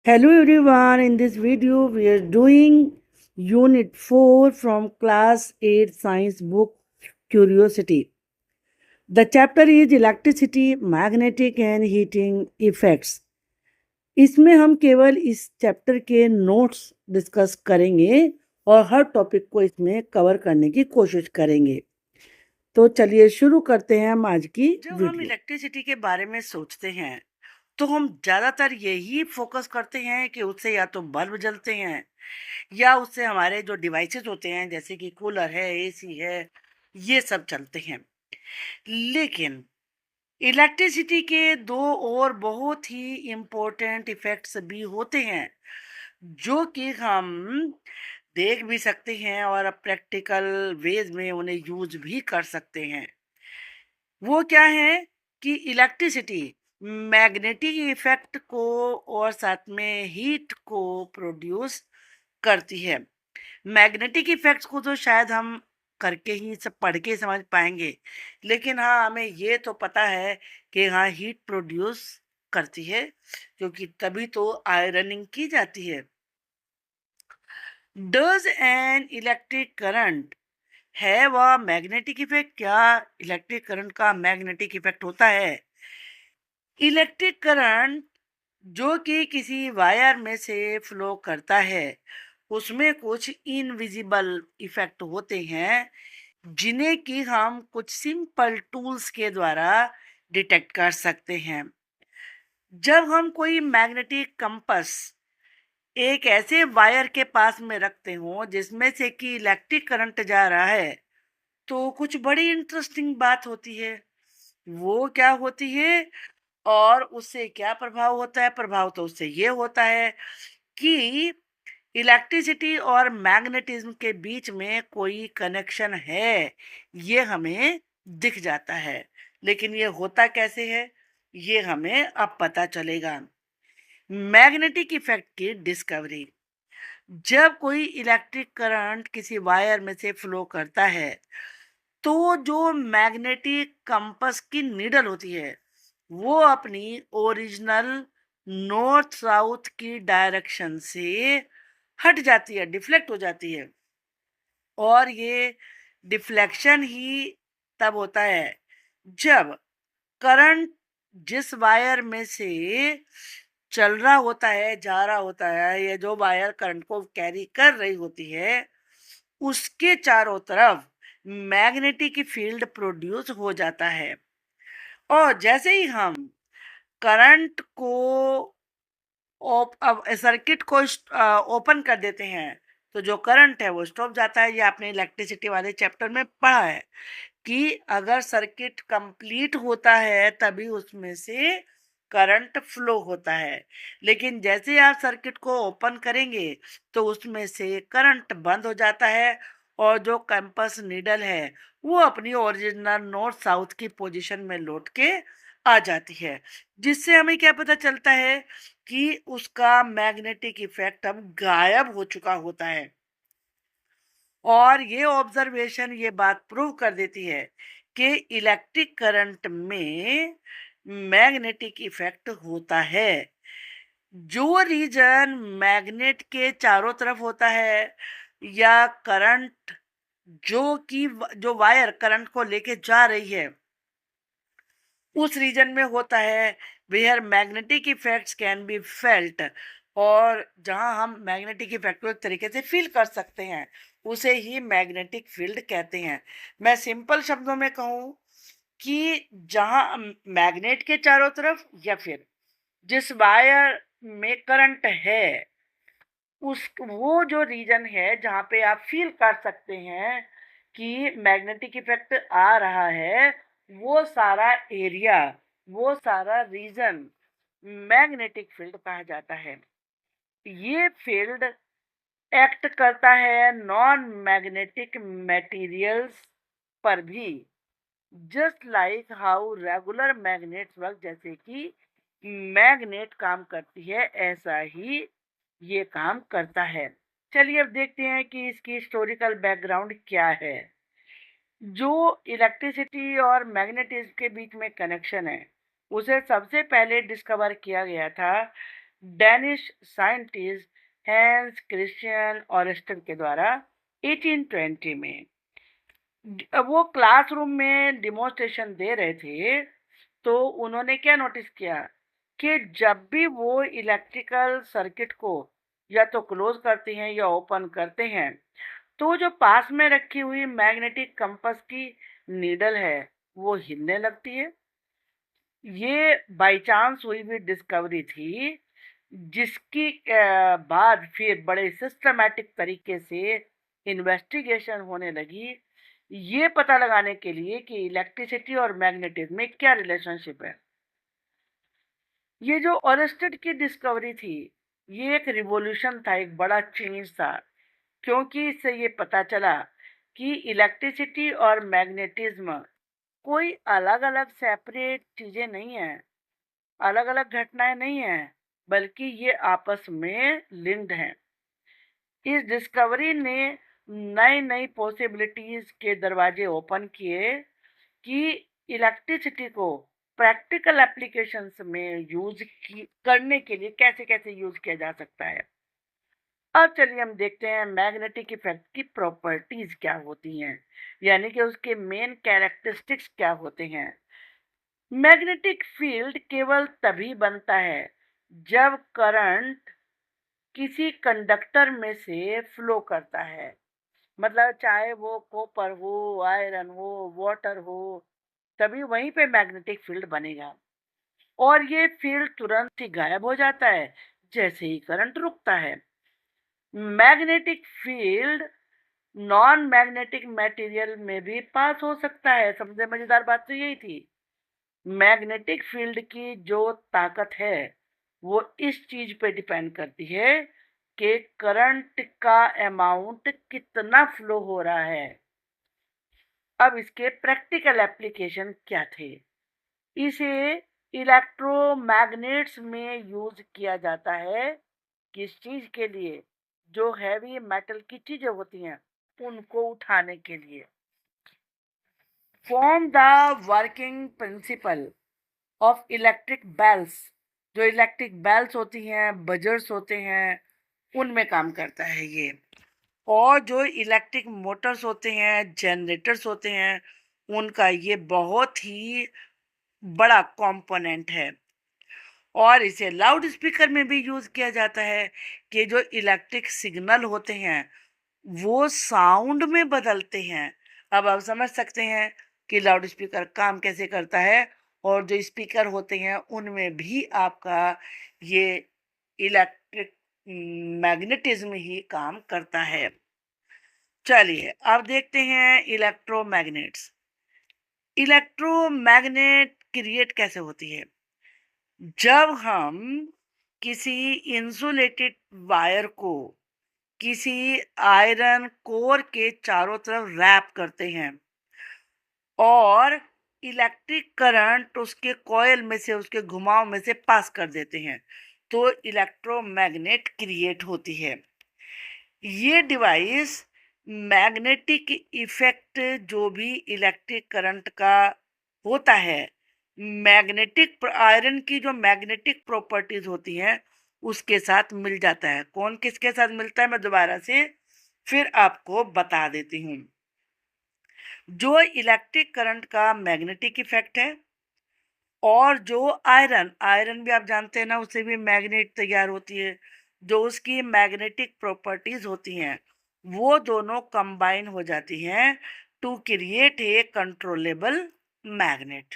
Hello everyone, in this video we are doing Unit 4 from Class 8 Science book Curiosity. The chapter is Electricity, Magnetic and Heating Effects. इसमें हम केवल इस chapter के notes discuss करेंगे और हर topic को इसमें कवर करने की कोशिश करेंगे। तो चलिए शुरू करते हैं हम आज की वीडियो। जब हम इलेक्ट्रिसिटी के बारे में सोचते हैं तो हम ज़्यादातर यही फोकस करते हैं कि उससे या तो बल्ब जलते हैं या उससे हमारे जो डिवाइसेस होते हैं जैसे कि कूलर है, एसी है, ये सब चलते हैं। लेकिन इलेक्ट्रिसिटी के दो और बहुत ही इम्पोर्टेंट इफ़ेक्ट्स भी होते हैं जो कि हम देख भी सकते हैं और प्रैक्टिकल वेज में उन्हें यूज भी कर सकते हैं। वो क्या है कि इलेक्ट्रिसिटी मैग्नेटिक इफेक्ट को और साथ में हीट को प्रोड्यूस करती है। मैग्नेटिक इफेक्ट्स को तो शायद हम करके ही सब पढ़ के समझ पाएंगे, लेकिन हाँ हमें ये तो पता है कि हाँ हीट प्रोड्यूस करती है, क्योंकि तभी तो आयरनिंग की जाती है। डज एन इलेक्ट्रिक करंट है वह मैग्नेटिक इफेक्ट? क्या इलेक्ट्रिक करंट का मैग्नेटिक इफेक्ट होता है? इलेक्ट्रिक करंट जो कि किसी वायर में से फ्लो करता है उसमें कुछ इनविजिबल इफेक्ट होते हैं जिन्हें कि हम कुछ सिंपल टूल्स के द्वारा डिटेक्ट कर सकते हैं। जब हम कोई मैग्नेटिक कंपास एक ऐसे वायर के पास में रखते हो जिसमें से कि इलेक्ट्रिक करंट जा रहा है तो कुछ बड़ी इंटरेस्टिंग बात होती है। वो क्या होती है और उससे क्या प्रभाव होता है? प्रभाव तो उससे ये होता है कि इलेक्ट्रिसिटी और मैग्नेटिज्म के बीच में कोई कनेक्शन है, ये हमें दिख जाता है। लेकिन ये होता कैसे है, ये हमें अब पता चलेगा। मैग्नेटिक इफेक्ट की डिस्कवरी। जब कोई इलेक्ट्रिक करंट किसी वायर में से फ्लो करता है तो जो मैग्नेटिक कंपास की नीडल होती है वो अपनी ओरिजिनल नॉर्थ साउथ की डायरेक्शन से हट जाती है, डिफ्लेक्ट हो जाती है। और ये डिफ्लेक्शन ही तब होता है जब करंट जिस वायर में से चल रहा होता है, जा रहा होता है, या जो वायर करंट को कैरी कर रही होती है उसके चारों तरफ मैग्नेटिक फील्ड प्रोड्यूस हो जाता है। और जैसे ही हम करंट को अब सर्किट को ओपन कर देते हैं तो जो करंट है वो स्टॉप जाता है। ये आपने इलेक्ट्रिसिटी वाले चैप्टर में पढ़ा है कि अगर सर्किट कंप्लीट होता है तभी उसमें से करंट फ्लो होता है, लेकिन जैसे आप सर्किट को ओपन करेंगे तो उसमें से करंट बंद हो जाता है और जो कंपास नीडल है वो अपनी ओरिजिनल नॉर्थ साउथ की पोजीशन में लौट के आ जाती है, जिससे हमें क्या पता चलता है कि उसका मैग्नेटिक इफेक्ट अब गायब हो चुका होता है। और ये ऑब्जर्वेशन ये बात प्रूव कर देती है कि इलेक्ट्रिक करंट में मैग्नेटिक इफेक्ट होता है। जो रीजन मैग्नेट के चारों तरफ होता है या करंट जो वायर करंट को लेके जा रही है उस रीजन में होता है where magnetic effects can be felt, और जहां हम मैग्नेटिक इफेक्ट को एक तरीके से फील कर सकते हैं उसे ही मैग्नेटिक फील्ड कहते हैं। मैं सिंपल शब्दों में कहूँ कि जहां मैग्नेट के चारों तरफ या फिर जिस वायर में करंट है उस वो जो रीजन है जहाँ पे आप फील कर सकते हैं कि मैग्नेटिक इफेक्ट आ रहा है, वो सारा एरिया, वो सारा रीजन मैग्नेटिक फील्ड कहा जाता है। ये फील्ड एक्ट करता है नॉन मैग्नेटिक मटेरियल्स पर भी, just like how regular magnets work. जैसे कि मैग्नेट काम करती है ऐसा ही ये काम करता है। चलिए अब देखते हैं कि इसकी हिस्टोरिकल बैकग्राउंड क्या है। जो इलेक्ट्रिसिटी और मैग्नेटिज्म के बीच में कनेक्शन है उसे सबसे पहले डिस्कवर किया गया था डेनिश साइंटिस्ट हैंस क्रिश्चियन ऑरेस्टन के द्वारा 1820 में। वो क्लासरूम में डिमोन्स्ट्रेशन दे रहे थे, तो उन्होंने क्या नोटिस किया कि जब भी वो इलेक्ट्रिकल सर्किट को या तो क्लोज करते हैं या ओपन करते हैं, तो जो पास में रखी हुई मैग्नेटिक कंपास की नीडल है वो हिलने लगती है। ये बाय चांस हुई हुई डिस्कवरी थी, जिसकी बाद फिर बड़े सिस्टमैटिक तरीके से इन्वेस्टिगेशन होने लगी, ये पता लगाने के लिए कि इलेक्ट्रिसिटी और मैग्नेटिज्म में क्या रिलेशनशिप है। ये जो ओरेस्टेड की डिस्कवरी थी, ये एक रिवॉल्यूशन था, एक बड़ा चेंज था, क्योंकि इससे ये पता चला कि इलेक्ट्रिसिटी और मैग्नेटिज्म कोई अलग अलग सेपरेट चीजें नहीं है, अलग अलग घटनाएं नहीं है, बल्कि ये आपस में लिंक्ड हैं। इस डिस्कवरी ने नई नई पॉसिबिलिटीज के दरवाजे ओपन किए कि इलेक्ट्रिसिटी को प्रैक्टिकल एप्लीकेशंस में करने के लिए कैसे कैसे यूज किया जा सकता है। अब चलिए हम देखते हैं मैग्नेटिक इफेक्ट की प्रॉपर्टीज क्या होती हैं, यानी कि उसके मेन कैरेक्टरिस्टिक्स क्या होते हैं। मैग्नेटिक फील्ड केवल तभी बनता है जब करंट किसी कंडक्टर में से फ्लो करता है, मतलब चाहे वो कॉपर हो, आयरन हो, वाटर हो, तभी वहीं पे मैग्नेटिक फील्ड बनेगा। और ये फील्ड तुरंत ही गायब हो जाता है जैसे ही करंट रुकता है। Magnetic field non magnetic material में भी पास हो सकता है। सबसे मजेदार बात तो यही थी। मैग्नेटिक फील्ड की जो ताकत है वो इस चीज पे डिपेंड करती है कि करंट का अमाउंट कितना फ्लो हो रहा है। अब इसके प्रैक्टिकल एप्लीकेशन क्या थे। इसे इलेक्ट्रोमैग्नेट्स में यूज किया जाता है। किस चीज के लिए? जो हैवी मेटल की चीजें होती हैं उनको उठाने के लिए। Form the working principle of electric bells. जो इलेक्ट्रिक बेल्स होती हैं, बजर्स होते हैं, उनमें काम करता है ये। और जो इलेक्ट्रिक मोटर्स होते हैं, जनरेटर्स होते हैं, उनका ये बहुत ही बड़ा कंपोनेंट है। और इसे लाउड स्पीकर में भी यूज किया जाता है कि जो इलेक्ट्रिक सिग्नल होते हैं वो साउंड में बदलते हैं। अब आप समझ सकते हैं कि लाउड स्पीकर काम कैसे करता है, और जो स्पीकर होते हैं उनमें भी आपका ये इलेक्ट्रिक मैग्नेटिज्म ही काम करता है। चलिए अब देखते हैं इलेक्ट्रोमैग्नेट्स। इलेक्ट्रोमैग्नेट क्रिएट कैसे होती है? जब हम किसी इंसुलेटेड वायर को किसी आयरन कोर के चारों तरफ रैप करते हैं और इलेक्ट्रिक करंट उसके कॉइल में से, उसके घुमाव में से पास कर देते हैं, तो इलेक्ट्रोमैग्नेट क्रिएट होती है। ये डिवाइस मैग्नेटिक इफेक्ट जो भी इलेक्ट्रिक करंट का होता है, मैग्नेटिक आयरन की जो मैग्नेटिक प्रॉपर्टीज होती हैं उसके साथ मिल जाता है। कौन किसके साथ मिलता है मैं दोबारा से फिर आपको बता देती हूँ। जो इलेक्ट्रिक करंट का मैग्नेटिक इफेक्ट है, और जो आयरन आयरन भी आप जानते हैं ना, उससे भी मैग्नेट तैयार होती है, जो उसकी मैग्नेटिक प्रॉपर्टीज होती हैं वो दोनों कंबाइन हो जाती हैं to create a controllable magnet,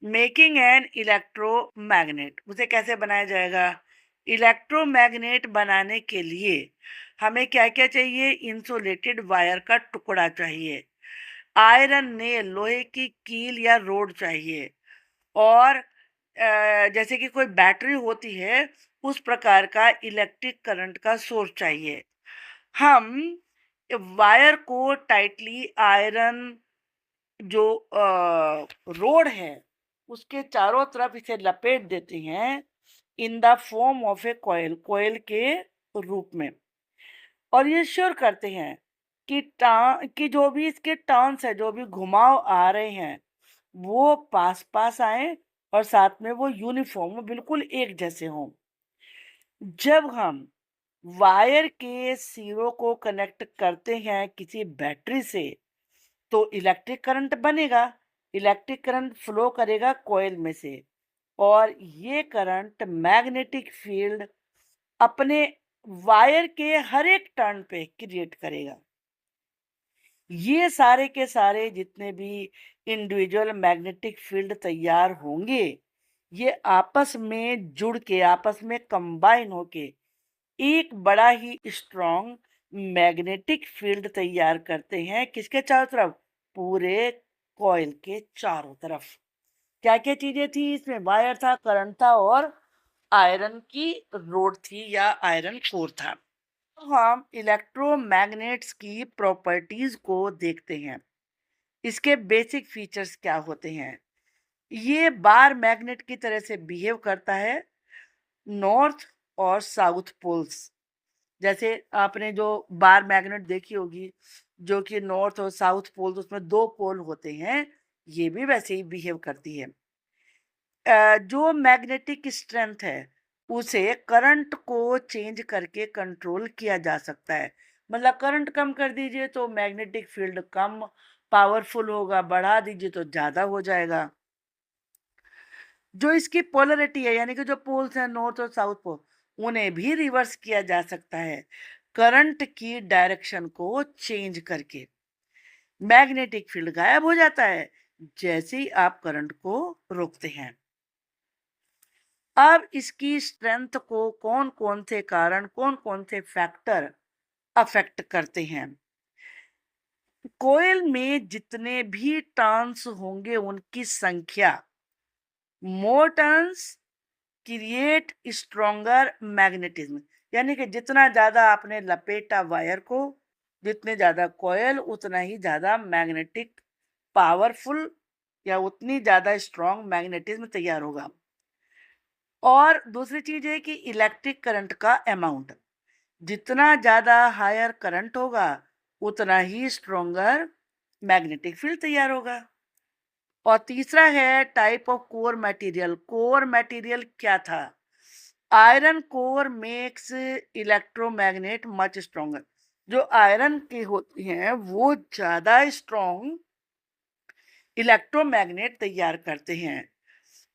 making an electromagnet. उसे कैसे बनाया जाएगा? इलेक्ट्रोमैग्नेट बनाने के लिए हमें क्या क्या चाहिए? इंसुलेटेड वायर का टुकड़ा चाहिए, आयरन नेल लोहे की कील या रोड चाहिए, और जैसे कि कोई बैटरी होती है उस प्रकार का इलेक्ट्रिक करंट का सोर्स चाहिए। हम वायर को टाइटली आयरन जो रोड है उसके चारों तरफ इसे लपेट देते हैं in the form of A coil, coil के रूप में, और ये श्योर करते हैं कि जो भी इसके टर्न्स है, जो भी घुमाव आ रहे हैं वो पास पास आए और साथ में वो यूनिफॉर्म बिल्कुल एक जैसे हों। जब हम वायर के सिरों को कनेक्ट करते हैं किसी बैटरी से, तो इलेक्ट्रिक करंट बनेगा। इलेक्ट्रिक करंट फ्लो करेगा कॉइल में से, और ये करंट मैग्नेटिक फील्ड अपने वायर के हर एक टर्न पे क्रिएट करेगा। ये सारे के सारे जितने भी इंडिविजुअल मैग्नेटिक फील्ड तैयार होंगे, ये आपस में जुड़ के, आपस में कंबाइन होके एक बड़ा ही स्ट्रॉन्ग मैग्नेटिक फील्ड तैयार करते हैं। किसके चारों तरफ? पूरे कॉइल के चारों तरफ। क्या क्या चीजें थी इसमें? वायर था, करंट था, और आयरन की रोड थी या आयरन कोर था। तो हम इलेक्ट्रोमैग्नेट्स की प्रॉपर्टीज को देखते हैं। इसके बेसिक फीचर्स क्या होते हैं? ये बार मैग्नेट की तरह से बिहेव करता है नॉर्थ और साउथ पोल्स। जैसे आपने जो बार मैग्नेट देखी होगी, जो कि नॉर्थ और साउथ पोल, उसमें दो पोल होते हैं, ये भी वैसे ही बिहेव करती है। जो मैग्नेटिक स्ट्रेंथ है, उसे करंट को चेंज करके कंट्रोल किया जा सकता है। मतलब करंट कम कर दीजिए तो मैग्नेटिक फील्ड कम पावरफुल होगा, बढ़ा दीजिए तो ज्यादा हो जाएगा। जो इसकी पोलरिटी है, यानी कि जो पोल्स हैं नॉर्थ और साउथ पोल, उन्हें भी रिवर्स किया जा सकता है करंट की डायरेक्शन को चेंज करके। मैग्नेटिक फील्ड गायब हो जाता है जैसे ही आप करंट को रोकते हैं। अब इसकी स्ट्रेंथ को कौन कौन से कारण, कौन कौन से फैक्टर अफेक्ट करते हैं? कोयल में जितने भी टर्न्स होंगे उनकी संख्या, मोर टर्न्स क्रिएट स्ट्रॉन्गर मैग्नेटिज्म। यानी कि जितना ज्यादा आपने लपेटा वायर को, जितने ज्यादा कॉयल, उतना ही ज्यादा मैग्नेटिक पावरफुल या उतनी ज्यादा स्ट्रॉन्ग मैग्नेटिज्म तैयार होगा। और दूसरी चीज है कि इलेक्ट्रिक करंट का अमाउंट, जितना ज्यादा हायर करंट होगा उतना ही स्ट्रॉन्गर मैग्नेटिक फील्ड तैयार होगा। और तीसरा है type of core material. Core material क्या था? Iron core makes electromagnet much stronger. जो आयरन के होते हैं वो ज्यादा स्ट्रॉन्ग इलेक्ट्रोमैग्नेट तैयार करते हैं।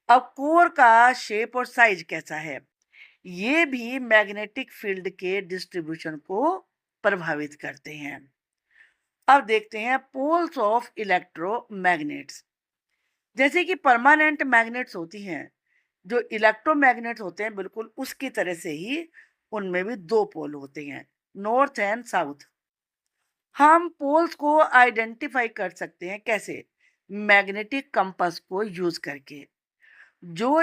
अब कोर का शेप और साइज कैसा है, ये भी मैग्नेटिक फील्ड के डिस्ट्रीब्यूशन को प्रभावित करते हैं। अब देखते हैं पोल्स ऑफ इलेक्ट्रोमैग्नेट्स। जैसे कि परमानेंट मैग्नेट्स होती हैं, जो इलेक्ट्रोमैग्नेट्स होते हैं बिल्कुल उसकी तरह से ही उनमें भी दो पोल होते हैं, नॉर्थ एंड साउथ। हम पोल्स को आइडेंटिफाई कर सकते हैं कैसे? मैग्नेटिक कंपास को यूज करके। जो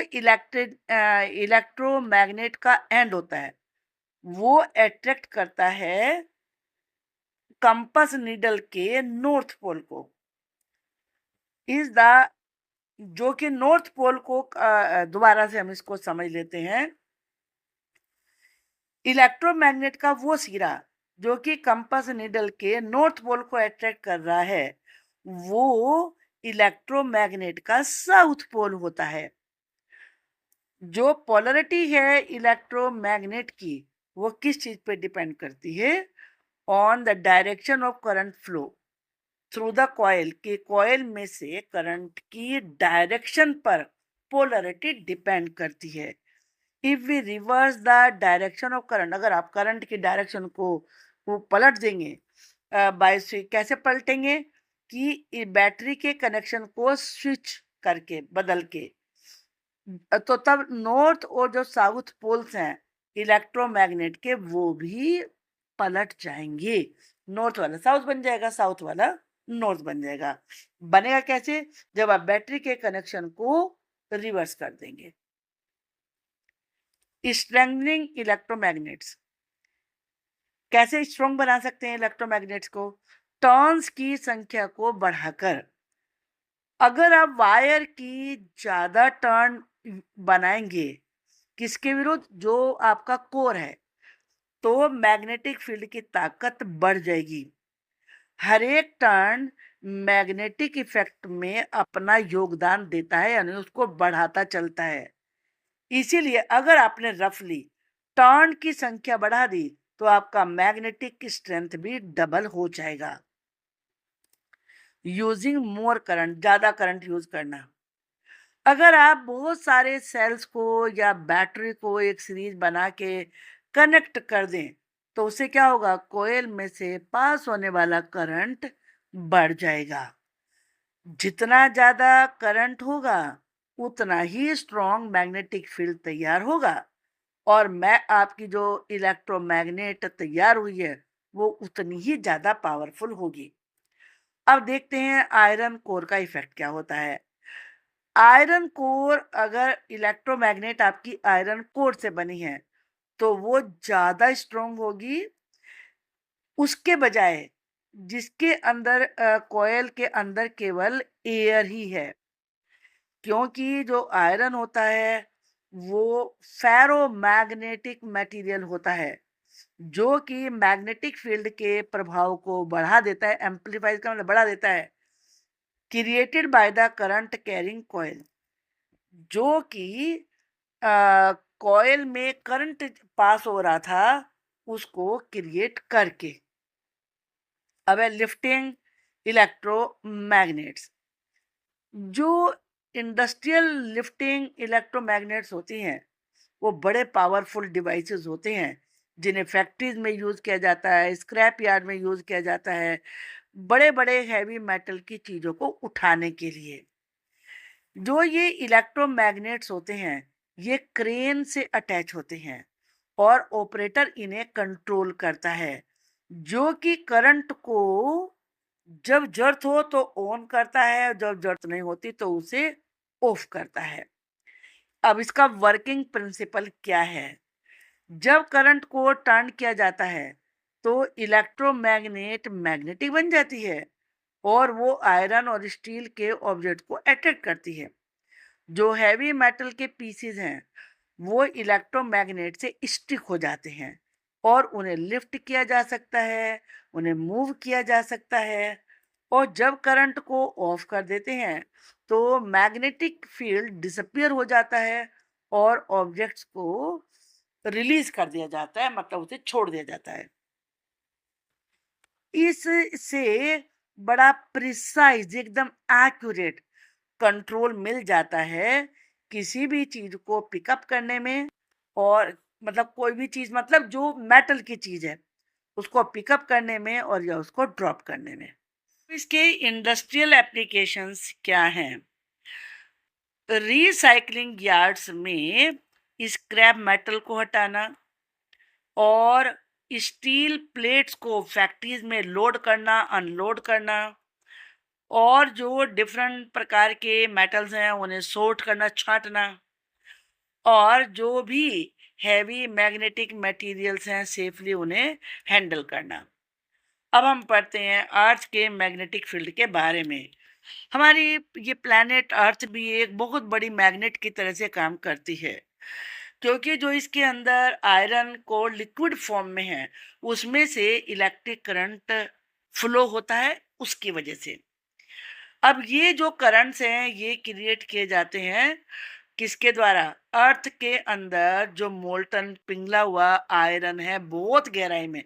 इलेक्ट्रोमैग्नेट का एंड होता है वो अट्रैक्ट करता है कंपास नीडल के नॉर्थ पोल को। इज द जो कि नॉर्थ पोल को दोबारा से हम इसको समझ लेते हैं। इलेक्ट्रोमैग्नेट का वो सिरा जो कि कंपास नीडल के नॉर्थ पोल को अट्रैक्ट कर रहा है, वो इलेक्ट्रोमैग्नेट का साउथ पोल होता है। जो पोलरिटी है इलेक्ट्रोमैग्नेट की, वो किस चीज पे डिपेंड करती है? On the direction of current flow through the coil. के कॉइल में से करंट की डायरेक्शन पर पोलरिटी डिपेंड करती है। If we reverse the direction of current, अगर आप करंट की डायरेक्शन को वो पलट देंगे, बाय कैसे पलटेंगे? कि बैटरी के कनेक्शन को स्विच करके, बदल के, तो तब नॉर्थ और जो साउथ पोल्स हैं इलेक्ट्रोमैग्नेट के, वो भी पलट जाएंगे। नॉर्थ वाला साउथ बन जाएगा, साउथ वाला नॉर्थ बन जाएगा। बनेगा कैसे? जब आप बैटरी के कनेक्शन को रिवर्स कर देंगे। स्ट्रेंथनिंग इलेक्ट्रोमैग्नेट्स, कैसे स्ट्रॉन्ग बना सकते हैं इलेक्ट्रोमैग्नेट्स को? टर्न्स की संख्या को बढ़ाकर। अगर आप वायर की ज्यादा टर्न बनाएंगे, किसके विरुद्ध? जो आपका कोर है, तो मैग्नेटिक फील्ड की ताकत बढ़ जाएगी। हर एक टर्न मैग्नेटिक इफेक्ट में अपना योगदान देता है, यानी उसको बढ़ाता चलता है। इसीलिए अगर आपने रफली टर्न की संख्या बढ़ा दी तो आपका मैग्नेटिक स्ट्रेंथ भी डबल हो जाएगा। यूजिंग मोर करंट, ज्यादा करंट यूज करना। अगर आप बहुत सारे सेल्स को या बैटरी को एक सीरीज बना के कनेक्ट कर दें तो उससे क्या होगा, कोयल में से पास होने वाला करंट बढ़ जाएगा। जितना ज्यादा करंट होगा उतना ही स्ट्रॉन्ग मैग्नेटिक फील्ड तैयार होगा, और मैं आपकी जो इलेक्ट्रोमैग्नेट तैयार हुई है वो उतनी ही ज्यादा पावरफुल होगी। अब देखते हैं आयरन कोर का इफेक्ट क्या होता है। आयरन कोर, अगर इलेक्ट्रोमैग्नेट आपकी आयरन कोर से बनी है तो वो ज्यादा स्ट्रांग होगी उसके बजाय जिसके अंदर कॉयल के अंदर केवल एयर ही है। क्योंकि जो आयरन होता है वो फेरोमैग्नेटिक मटेरियल होता है जो कि मैग्नेटिक फील्ड के प्रभाव को बढ़ा देता है, एम्पलीफाई का मतलब बढ़ा देता है, created by the current carrying coil, जो कि कॉयल में करंट पास हो रहा था उसको क्रिएट करके। अब है लिफ्टिंग इलेक्ट्रोमैग्नेट्स। जो इंडस्ट्रियल लिफ्टिंग इलेक्ट्रोमैग्नेट्स होती हैं वो बड़े पावरफुल डिवाइसेस होते हैं जिन्हें फैक्ट्रीज में यूज किया जाता है, स्क्रैप यार्ड में यूज किया जाता है, बड़े बड़े हैवी मेटल की चीजों को उठाने के लिए। जो ये इलेक्ट्रोमैग्नेट्स होते हैं ये क्रेन से अटैच होते हैं और ऑपरेटर इन्हें कंट्रोल करता है, जो कि करंट को जब जरूरत हो तो ऑन करता है और जब जरूरत नहीं होती तो उसे ऑफ करता है। अब इसका वर्किंग प्रिंसिपल क्या है। जब करंट को टर्न किया जाता है तो इलेक्ट्रोमैग्नेट मैग्नेटिक बन जाती है और वो आयरन और स्टील के ऑब्जेक्ट को अट्रैक्ट करती है। जो हैवी मेटल के पीसेस हैं वो इलेक्ट्रोमैग्नेट से स्टिक हो जाते हैं और उन्हें लिफ्ट किया जा सकता है, उन्हें मूव किया जा सकता है। और जब करंट को ऑफ कर देते हैं तो मैग्नेटिक फील्ड डिसअपियर हो जाता है और ऑब्जेक्ट्स को रिलीज कर दिया जाता है, मतलब उसे छोड़ दिया जाता है। इससे बड़ा प्रिसाइज, एकदम एक्यूरेट कंट्रोल मिल जाता है किसी भी चीज को पिकअप करने में, और मतलब कोई भी चीज, मतलब जो मेटल की चीज है उसको पिकअप करने में और या उसको ड्रॉप करने में। इसके इंडस्ट्रियल एप्लीकेशंस क्या हैं। रिसाइकलिंग यार्ड्स में स्क्रैप मेटल को हटाना और स्टील प्लेट्स को फैक्ट्रीज में लोड करना, अनलोड करना, और जो डिफरेंट प्रकार के मेटल्स हैं उन्हें सोर्ट करना, छांटना, और जो भी हैवी मैग्नेटिक मटेरियल्स हैं सेफली उन्हें हैंडल करना। अब हम पढ़ते हैं अर्थ के मैग्नेटिक फील्ड के बारे में। हमारी ये प्लैनेट अर्थ भी एक बहुत बड़ी मैग्नेट की तरह से काम करती है, क्योंकि जो इसके अंदर आयरन को लिक्विड फॉर्म में है उसमें से इलेक्ट्रिक करंट फ्लो होता है उसकी वजह से। अब ये जो करंट्स हैं ये क्रिएट किए जाते हैं किसके द्वारा, अर्थ के अंदर जो मोल्टन पिघला हुआ आयरन है बहुत गहराई में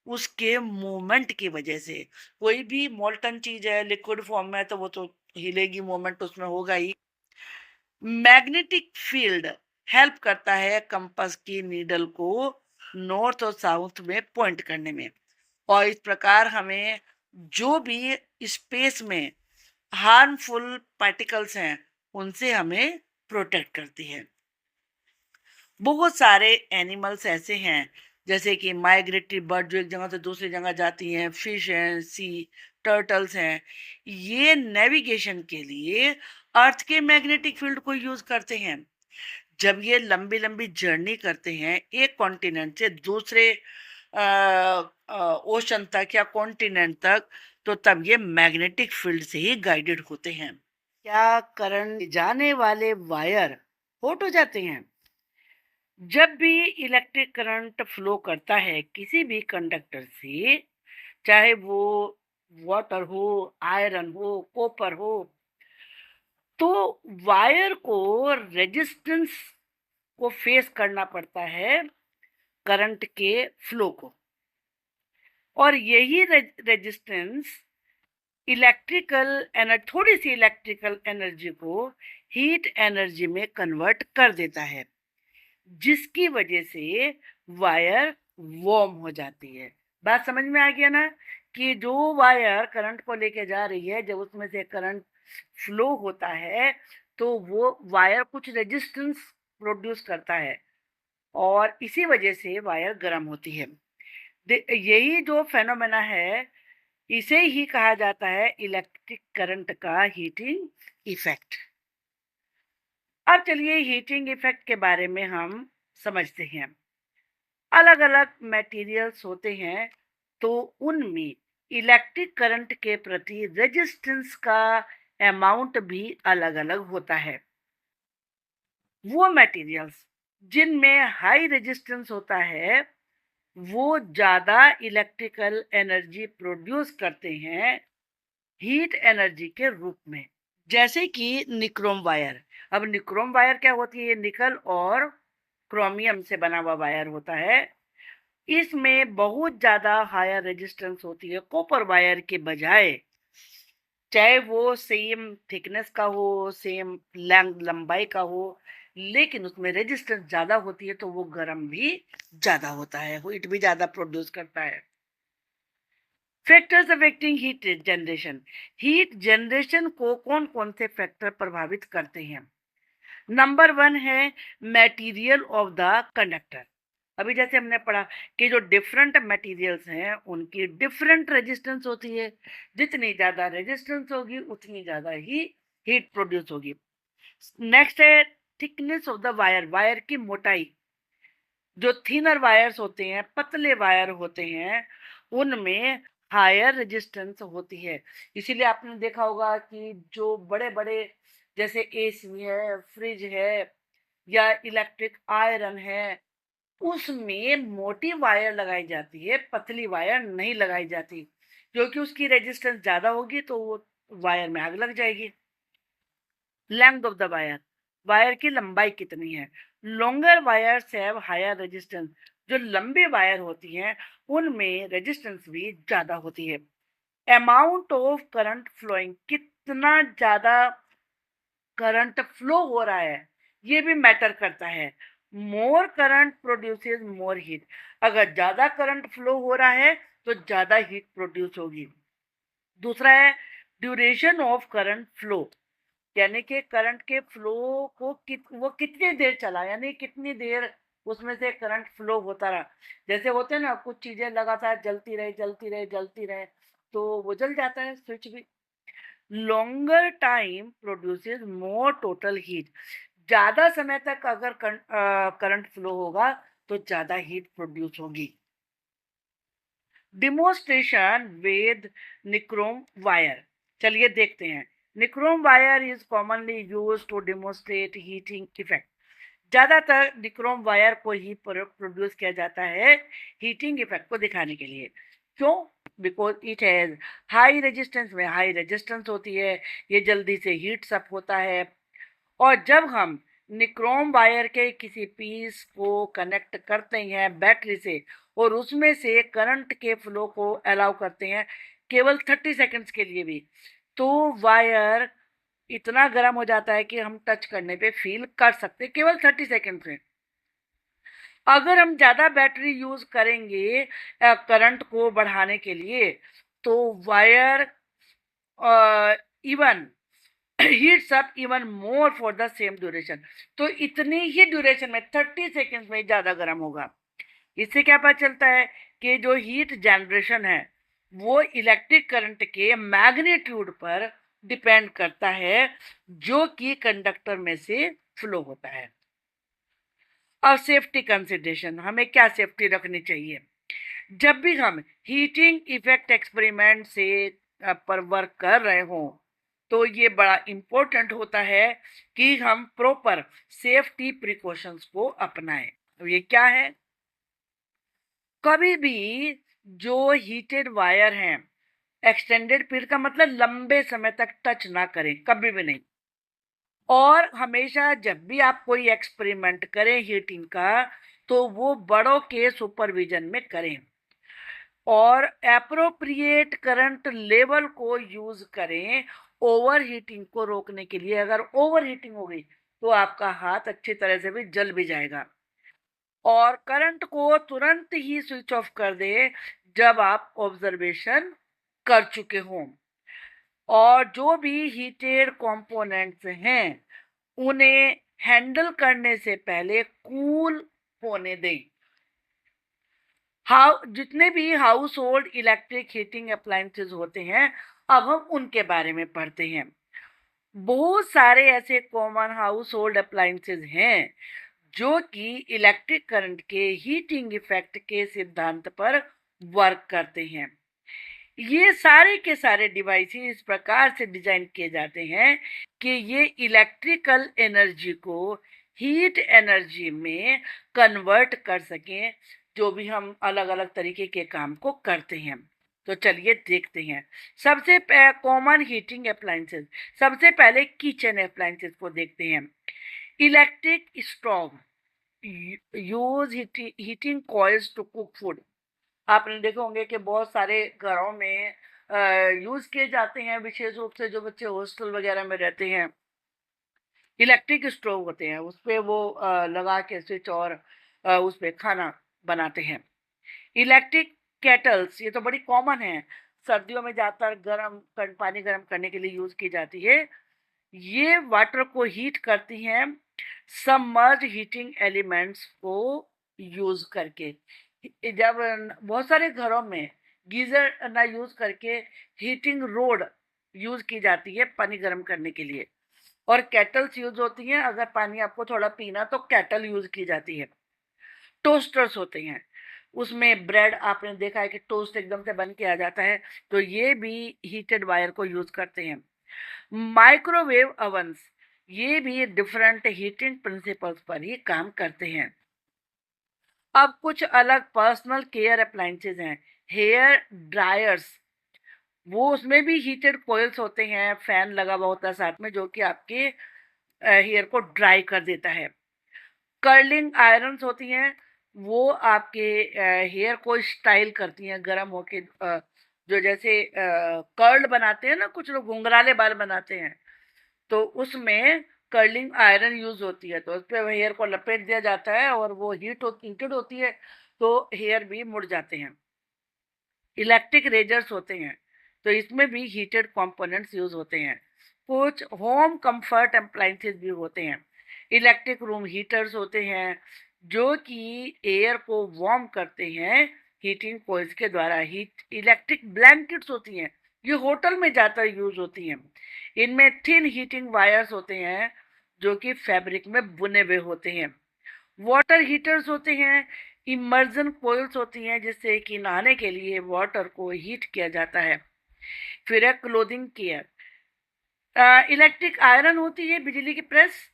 उसके मूवमेंट की वजह से। कोई भी मोल्टन चीज है लिक्विड फॉर्म में तो वो तो हिलेगी, मूवमेंट उसमें होगा ही। मैग्नेटिक फील्ड हेल्प करता है कंपास की नीडल को नॉर्थ और साउथ में पॉइंट करने में, और इस प्रकार हमें जो भी स्पेस में हार्मफुल पार्टिकल्स हैं उनसे हमें प्रोटेक्ट करती है। बहुत सारे एनिमल्स ऐसे हैं जैसे कि माइग्रेटरी बर्ड जो एक जगह से दूसरी जगह जाती हैं, फिश हैं, सी टर्टल्स हैं, ये नेविगेशन के लिए अर्थ के मैग्नेटिक फील्ड को यूज करते हैं। जब ये लंबी लंबी जर्नी करते हैं एक कॉन्टिनेंट से दूसरे ओशन तक या कॉन्टिनेंट तक, तो तब ये मैग्नेटिक फील्ड से ही गाइडेड होते हैं। क्या करंट जाने वाले वायर हॉट हो जाते हैं। जब भी इलेक्ट्रिक करंट फ्लो करता है किसी भी कंडक्टर से, चाहे वो वाटर हो, आयरन हो, कॉपर हो, तो वायर को रेजिस्टेंस को फेस करना पड़ता है करंट के फ्लो को, और यही रेजिस्टेंस थोड़ी सी इलेक्ट्रिकल एनर्जी को हीट एनर्जी में कन्वर्ट कर देता है, जिसकी वजह से वायर वार्म हो जाती है। बात समझ में आ गया ना, कि जो वायर करंट को लेके जा रही है, जब उसमें से करंट फ्लो होता है तो वो वायर कुछ रेजिस्टेंस प्रोड्यूस करता है, और इसी वजह से वायर गर्म होती है। यही जो फेनोमेना है, इसे ही कहा जाता है इलेक्ट्रिक करंट का हीटिंग इफेक्ट। अब चलिए हीटिंग इफेक्ट के बारे में हम समझते हैं। अलग अलग मटेरियल्स होते हैं, तो उनमें इलेक्ट्रिक करंट के प्रति रेजिस्टेंस का अमाउंट भी अलग अलग होता है। वो मटेरियल्स जिनमें हाई रेजिस्टेंस होता है, वो ज्यादा इलेक्ट्रिकल एनर्जी प्रोड्यूस करते हैं हीट एनर्जी के रूप में, जैसे कि निक्रोम वायर। अब निक्रोम वायर क्या होती है? ये निकल और क्रोमियम से बना हुआ वायर होता है। इसमें बहुत ज्यादा हायर रेजिस्टेंस होती है कॉपर वायर के बजाय, चाहे वो सेम थिकनेस का हो, सेम लंबाई का हो, लेकिन उसमें रेजिस्टेंस ज्यादा होती है, तो वो गर्म भी ज्यादा होता है, हीट भी ज्यादा प्रोड्यूस करता है। फैक्टर्स अफेक्टिंग हीट जनरेशन को कौन कौन से फैक्टर प्रभावित करते हैं? नंबर 1 है मटेरियल ऑफ द कंडक्टर। अभी जैसे हमने पढ़ा कि जो डिफरेंट मटेरियल्स हैं उनकी डिफरेंट रेजिस्टेंस होती है, जितनी ज्यादा रेजिस्टेंस होगी उतनी ज्यादा ही हीट प्रोड्यूस होगी। नेक्स्ट है thickness of the wire, wire की मोटाई। जो थिनर वायर्स होते हैं, पतले वायर होते हैं, उनमें हायर रेजिस्टेंस होती है। इसीलिए आपने देखा होगा कि जो बड़े बड़े जैसे एसी है, फ्रिज है, या इलेक्ट्रिक आयरन है, उसमें मोटी वायर लगाई जाती है, पतली वायर नहीं लगाई जाती, क्योंकि उसकी रेजिस्टेंस ज्यादा होगी तो वो वायर में आग लग जाएगी। Length of the wire, wire की लंबाई कितनी है? Longer wires have higher resistance, जो लंबी वायर होती हैं उनमें रेजिस्टेंस भी ज्यादा होती है। अमाउंट ऑफ करंट फ्लोइंग, कितना ज्यादा करंट फ्लो हो रहा है, ये भी मैटर करता है। मोर करंट प्रोड्यूसेस मोर हीट, अगर ज्यादा करंट फ्लो हो रहा है तो ज्यादा हीट प्रोड्यूस होगी। दूसरा है ड्यूरेशन ऑफ करंट फ्लो, यानी कि करंट के फ्लो को वो कितनी देर चला, यानी कितनी देर उसमें से करंट फ्लो होता रहा। जैसे होते हैं ना, कुछ चीजें लगातार जलती रहे जलती रहे जलती रहे, तो वो जल जाता है स्विच भी। Longer time produces more total heat, ज्यादा समय तक अगर करंट फ्लो होगा तो ज्यादा हीट प्रोड्यूस होगी। डिमोन्स्ट्रेशन विद निक्रोम वायर, चलिए देखते हैं। Nichrome wire is commonly used to demonstrate heating effect, ज्यादातर निक्रोम वायर को ही प्रोड्यूस किया जाता है हीटिंग इफेक्ट को दिखाने के लिए। क्यों? Because it has high resistance, में हाई रेजिस्टेंस होती है, ये जल्दी से हीट्स अप होता है। और जब हम निक्रोम वायर के किसी पीस को कनेक्ट करते हैं बैटरी से, और उसमें से करंट के फ्लो को अलाउ करते हैं केवल 30 सेकंड्स के लिए भी, तो वायर इतना गर्म हो जाता है कि हम टच करने पे फील कर सकते हैं केवल 30 सेकंड में। अगर हम ज्यादा बैटरी यूज करेंगे करंट को बढ़ाने के लिए, तो wire even heats up even more for the same duration, तो इतनी ही ड्यूरेशन में 30 सेकेंड्स में ज्यादा गर्म होगा। इससे क्या पता चलता है कि जो हीट जनरेशन है वो इलेक्ट्रिक करंट के मैग्नीट्यूड पर डिपेंड करता है, जो कि कंडक्टर में से फ्लो होता है। और सेफ्टी कंसिडरेशन, हमें क्या सेफ्टी रखनी चाहिए जब भी हम हीटिंग इफेक्ट एक्सपेरिमेंट से पर वर्क कर रहे हो? तो ये बड़ा इंपॉर्टेंट होता है कि हम प्रॉपर सेफ्टी प्रिकॉशंस को अपनाएं। तो ये क्या है? कभी भी जो हीटेड वायर हैं एक्सटेंडेड पीरियड का मतलब लंबे समय तक टच ना करें, कभी भी नहीं। और हमेशा जब भी आप कोई एक्सपेरिमेंट करें हीटिंग का, तो वो बड़ों के सुपरविजन में करें और एप्रोप्रिएट करंट लेवल को यूज करें ओवर हीटिंग को रोकने के लिए। अगर ओवर हीटिंग हो गई तो आपका हाथ अच्छी तरह से भी जल भी जाएगा। और करंट को तुरंत ही स्विच ऑफ कर दे जब आप ऑब्जर्वेशन कर चुके हों। और जो भी हीटेड कंपोनेंट्स हैं उन्हें हैंडल करने से पहले कूल होने दें। जितने भी house hold electric heating appliances होते हैं, अब हम उनके बारे में पढ़ते हैं। बहुत सारे ऐसे कॉमन हाउस होल्ड अप्लायंसेस हैं जो कि इलेक्ट्रिक करंट के हीटिंग इफेक्ट के सिद्धांत पर वर्क करते हैं। ये सारे के सारे डिवाइसेस इस प्रकार से डिजाइन किए जाते हैं कि ये इलेक्ट्रिकल एनर्जी को हीट एनर्जी में कन्वर्ट कर सकें, जो भी हम अलग अलग तरीके के काम को करते हैं। तो चलिए देखते हैं सबसे कॉमन हीटिंग अप्लायंसेस। सबसे पहले किचन अप्लायंसेस को देखते हैं। Electric stove use heating coils to cook food. आपने देखे होंगे कि बहुत सारे घरों में यूज किए जाते हैं, विशेष रूप से जो बच्चे हॉस्टल वगैरह में रहते हैं। इलेक्ट्रिक स्टोव होते हैं, उस पे वो लगा के स्विच और उस पे खाना बनाते हैं। इलेक्ट्रिक केटल्स, ये तो बड़ी कॉमन है, सर्दियों में ज्यादातर पानी गर्म करने के लिए यूज की जाती है। ये वाटर को हीट करती हैं सबमर्ज हीटिंग एलिमेंट्स को यूज करके। जब बहुत सारे घरों में गीजर ना यूज करके हीटिंग रोड यूज की जाती है पानी गर्म करने के लिए। और केटल्स यूज होती हैं, अगर पानी आपको थोड़ा पीना तो केटल यूज की जाती है। टोस्टर्स होते हैं, उसमें ब्रेड आपने देखा है कि टोस्ट एकदम से बन के आ जाता है, तो ये भी हीटेड वायर को यूज करते हैं। माइक्रोवेव अवंस, ये भी डिफरेंट हीटिंग प्रिंसिपल्स पर ही काम करते हैं। अब कुछ अलग पर्सनल केयर अप्लायंसेज हैं। हेयर ड्रायर्स, वो उसमें भी हीटेड कोयल्स होते हैं, फैन लगा हुआ होता है साथ में, जो कि आपके हेयर को ड्राई कर देता है। कर्लिंग आयरन्स होती हैं, वो आपके हेयर को स्टाइल करती हैं गर्म होके। जो जैसे कर्ल बनाते हैं ना, कुछ लोग घुंघराले बाल बनाते हैं, तो उसमें कर्लिंग आयरन यूज होती है, तो उस पर हेयर को लपेट दिया जाता है और वो हीटेड होती है, तो हेयर भी मुड़ जाते हैं। इलेक्ट्रिक रेजर्स होते हैं, तो इसमें भी हीटेड कंपोनेंट्स यूज होते हैं। कुछ होम कंफर्ट अप्लायंसेस भी होते हैं। इलेक्ट्रिक रूम हीटर्स होते हैं जो कि एयर को वार्म करते हैं हीटिंग कोइल्स के द्वारा। इलेक्ट्रिक ब्लैंकेट्स होती हैं, ये होटल में ज़्यादा यूज होती हैं। इनमें थिन हीटिंग वायर्स होते हैं जो कि फैब्रिक में बुने हुए होते हैं। वाटर हीटर्स होते हैं, इमर्जन कोयल्स होती हैं जिससे कि नहाने के लिए वाटर को हीट किया जाता है। फिर है क्लोथिंग केयर। इलेक्ट्रिक आयरन होती है, बिजली की प्रेस,